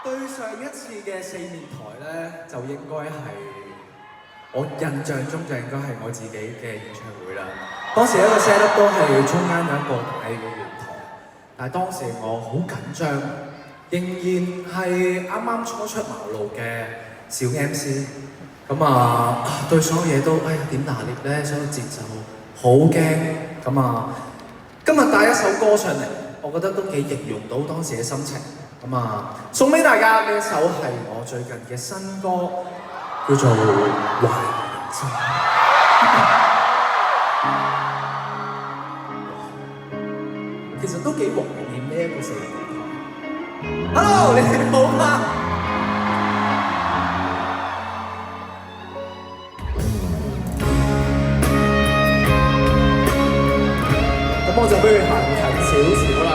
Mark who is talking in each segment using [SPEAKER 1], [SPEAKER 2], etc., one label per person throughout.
[SPEAKER 1] 對上一次嘅四面台咧，就應該係我印象中就應該係我自己嘅演唱會啦。當時一個 set up 都係中間有一個大嘅圓台，但係當時我好緊張，仍然係啱啱初出茅廬嘅小 MC， 咁對所有嘢都點拿捏咧，所有節奏好驚，今日帶一首歌上嚟，我覺得都幾形容到當時嘅心情。送俾大家呢一首係我最近嘅新歌，叫做《懷疑人生》。其實都幾懷念呢一個四面台。Hello， 你哋好嗎？咁我就不如行近少少啦。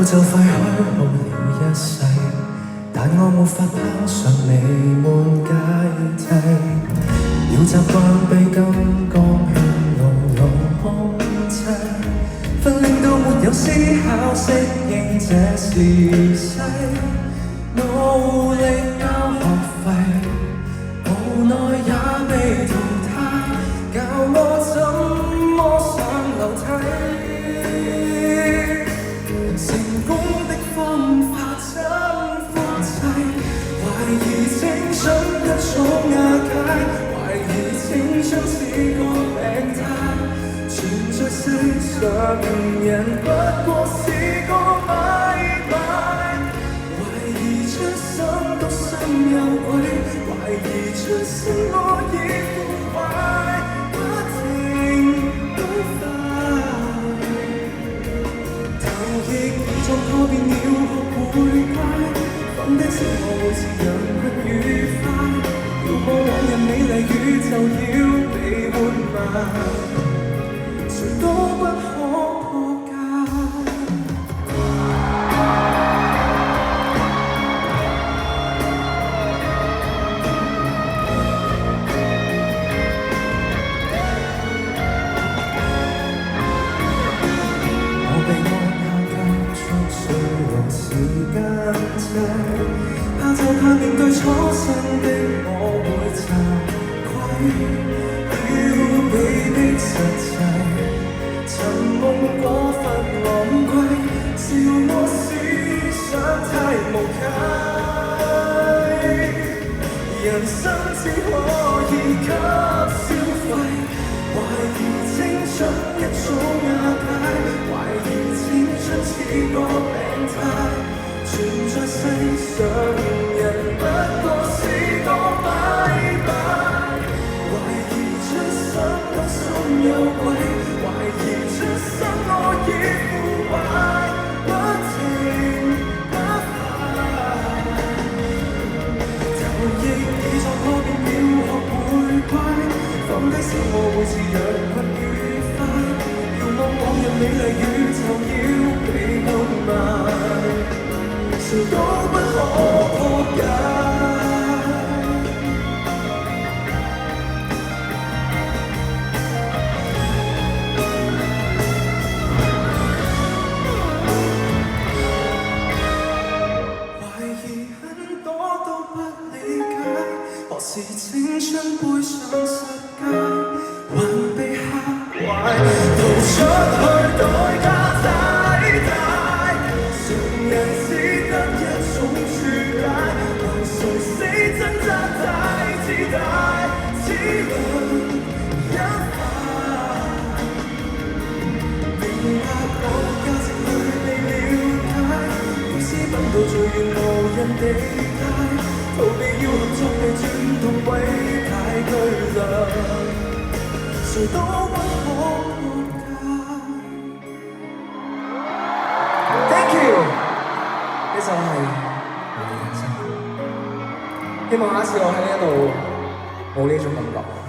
[SPEAKER 2] 就快虛耗了一世，但我沒法拋上你們階梯，要習慣被金剛圈牢牢控制，分令到沒有思考適應這時勢，努力交學費，無奈也被淘汰，教我怎麼上樓梯。成功的方法真複製，懷疑青春一早瓦解，懷疑青春是個病態，存在世上人不過是個買賣，懷疑出生獨身有鬼，懷疑出生我已腐壞，不停都快。狀破變了學會乖，放低小我會是人困愉快，要過往日美麗宇宙要被活埋，誰都不可破解。我被時間掣，怕就怕面對初生的我會慚愧，要被逼實際，尋夢過分昂貴，笑我思想太無稽，人生只可以給消費，懷疑青春一早瓦解，懷疑青春似個病態，存在世上人不過是個買賣，懷疑出生獨身有鬼，懷疑出生我已腐壞，不停不快，頭亦已在破變了學會乖，放低小我會是人困愉快，遙望往日美麗宇宙要被活埋，誰都不可破解。懷疑很多都不理解，何時青春背上十戒，還被嚇壞，逃出去代價太大，常人只得一種注解，為誰死掙扎太自大，只能一塊，明白我價值裏被了解，要私奔到最遠無人地帶，逃避要合作地轉動位太巨大，誰都不可破解。Thank you， 呢首係我嘅人生。希望下一次我喺呢一度
[SPEAKER 1] 冇呢種感覺。